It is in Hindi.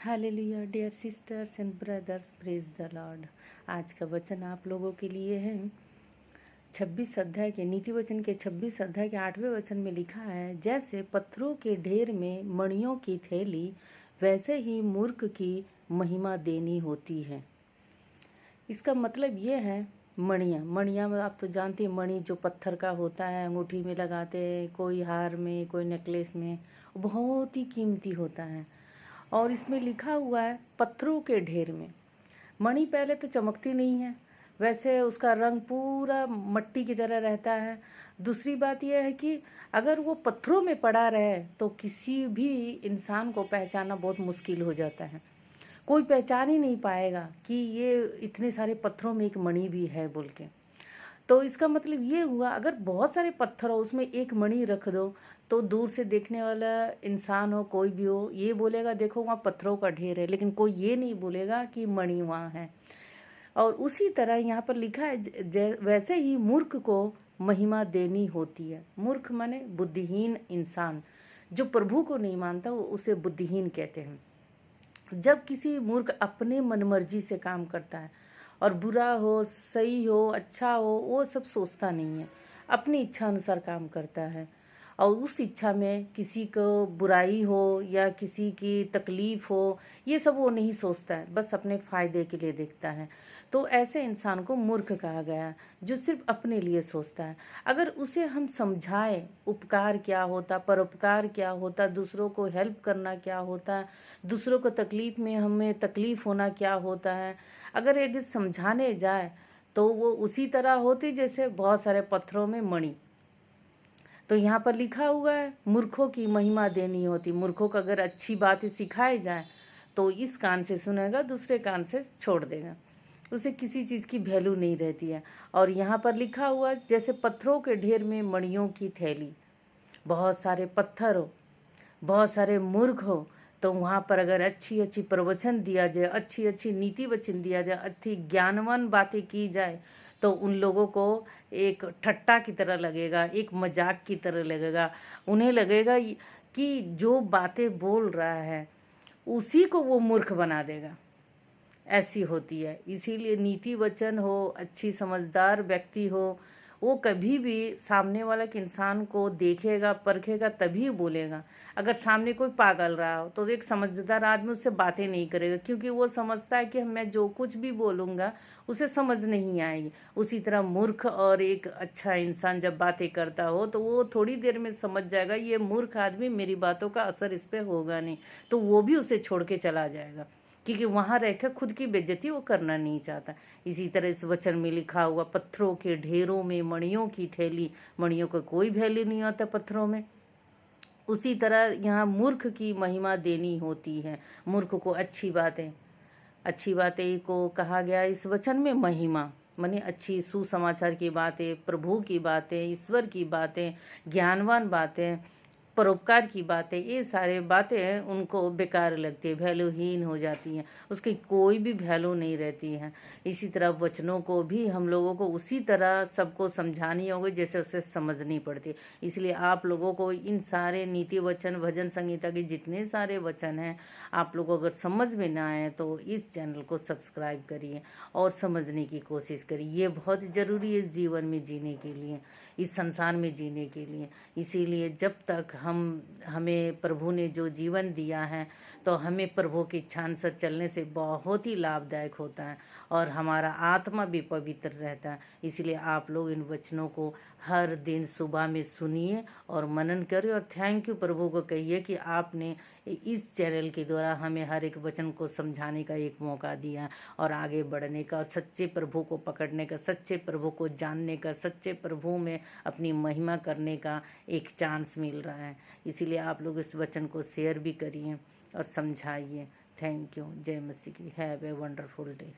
Hallelujah dear sisters and brothers, praise the lord. आज का वचन आप लोगों के लिए है 26 अध्याय के नीति वचन के 26 अध्याय के 8वें वचन में लिखा है, जैसे पत्थरों के ढेर में मणियों की थैली, वैसे ही मूर्ख की महिमा देनी होती है। इसका मतलब ये है, मणियाँ में आप तो जानते हैं, मणि जो पत्थर का होता है, अंगूठी में लगाते हैं, कोई हार में, कोई नेकलेस में, बहुत ही कीमती होता है। और इसमें लिखा हुआ है पत्थरों के ढेर में। मणि पहले तो चमकती नहीं है, वैसे उसका रंग पूरा मट्टी की तरह रहता है। दूसरी बात यह है कि अगर वो पत्थरों में पड़ा रहे तो किसी भी इंसान को पहचानना बहुत मुश्किल हो जाता है। कोई पहचान ही नहीं पाएगा कि ये इतने सारे पत्थरों में एक मणि भी है बोल के। तो इसका मतलब ये हुआ, अगर बहुत सारे पत्थर हो उसमें एक मणि रख दो तो दूर से देखने वाला इंसान हो, कोई भी हो, ये बोलेगा देखो वहाँ पत्थरों का ढेर है, लेकिन कोई ये नहीं बोलेगा कि मणि वहाँ है। और उसी तरह यहाँ पर लिखा है, वैसे ही मूर्ख को महिमा देनी होती है। मूर्ख माने बुद्धिहीन इंसान, जो प्रभु को नहीं मानता वो उसे बुद्धिहीन कहते हैं। जब किसी मूर्ख अपने मनमर्जी से काम करता है और बुरा हो, सही हो, अच्छा हो, वो सब सोचता नहीं है, अपनी इच्छा अनुसार काम करता है। और उस इच्छा में किसी को बुराई हो या किसी की तकलीफ हो, ये सब वो नहीं सोचता है, बस अपने फ़ायदे के लिए देखता है। तो ऐसे इंसान को मूर्ख कहा गया, जो सिर्फ अपने लिए सोचता है। अगर उसे हम समझाएं उपकार क्या होता, परोपकार क्या होता, दूसरों को हेल्प करना क्या होता, दूसरों को तकलीफ में हमें तकलीफ होना क्या होता है, अगर एक समझाने जाए तो वो उसी तरह होती जैसे बहुत सारे पत्थरों में मणि। तो यहाँ पर लिखा हुआ है मूर्खों की महिमा देनी होती। मूर्खों को अगर अच्छी बातें सिखाई जाए तो इस कान से सुनेगा, दूसरे कान से छोड़ देगा, उसे किसी चीज़ की वैल्यू नहीं रहती है। और यहाँ पर लिखा हुआ, जैसे पत्थरों के ढेर में मणियों की थैली, बहुत सारे पत्थर हो, बहुत सारे मूर्ख हो, तो वहाँ पर अगर अच्छी अच्छी प्रवचन दिया जाए, अच्छी अच्छी नीति वचन दिया जाए, अच्छी ज्ञानवान बातें की जाए, तो उन लोगों को एक ठट्टा की तरह लगेगा, एक मजाक की तरह लगेगा। उन्हें लगेगा कि जो बातें बोल रहा है उसी को वो मूर्ख बना देगा। ऐसी होती है। इसीलिए नीति वचन हो, अच्छी समझदार व्यक्ति हो, वो कभी भी सामने वाला के इंसान को देखेगा, परखेगा, तभी बोलेगा। अगर सामने कोई पागल रहा हो तो एक समझदार आदमी उससे बातें नहीं करेगा, क्योंकि वो समझता है कि मैं जो कुछ भी बोलूँगा उसे समझ नहीं आएगी। उसी तरह मूर्ख और एक अच्छा इंसान जब बातें करता हो तो वो थोड़ी देर में समझ जाएगा ये मूर्ख आदमी, मेरी बातों का असर इस पर होगा नहीं, तो वो भी उसे छोड़ के चला जाएगा, क्योंकि वहाँ रहकर खुद की बेइज्जती वो करना नहीं चाहता। इसी तरह इस वचन में लिखा हुआ, पत्थरों के ढेरों में मणियों की थैली, मणियों का कोई वैल्यू नहीं होता पत्थरों में। उसी तरह यहाँ मूर्ख की महिमा देनी होती है। मूर्ख को अच्छी बातें को कहा गया इस वचन में। महिमा माने अच्छी सुसमाचार की बातें, प्रभु की बातें, ईश्वर की बातें, ज्ञानवान बातें, परोपकार की बातें, ये सारे बातें उनको बेकार लगती है, वैल्यूहीन हो जाती हैं, उसकी कोई भी वैल्यू नहीं रहती है। इसी तरह वचनों को भी हम लोगों को उसी तरह सबको समझानी होगी जैसे उसे समझनी पड़ती। इसलिए आप लोगों को इन सारे नीति वचन, भजन संहिता के जितने सारे वचन हैं, आप लोगों अगर समझ में ना आए तो इस चैनल को सब्सक्राइब करिए और समझने की कोशिश करिए। ये बहुत ज़रूरी है इस जीवन में जीने के लिए, इस संसार में जीने के लिए। इसीलिए जब तक हमें प्रभु ने जो जीवन दिया है, तो हमें प्रभु की इच्छा अनुसार चलने से बहुत ही लाभदायक होता है और हमारा आत्मा भी पवित्र रहता है। इसलिए आप लोग इन वचनों को हर दिन सुबह में सुनिए और मनन करिए, और थैंक यू प्रभु को कहिए कि आपने इस चैनल के द्वारा हमें हर एक वचन को समझाने का एक मौका दिया और आगे बढ़ने का, सच्चे प्रभु को पकड़ने का, सच्चे प्रभु को जानने का, सच्चे प्रभु में अपनी महिमा करने का एक चांस मिल रहा है। इसीलिए आप लोग इस वचन को शेयर भी करिए और समझाइए। Thank you. जय मसीह की। Have a wonderful day.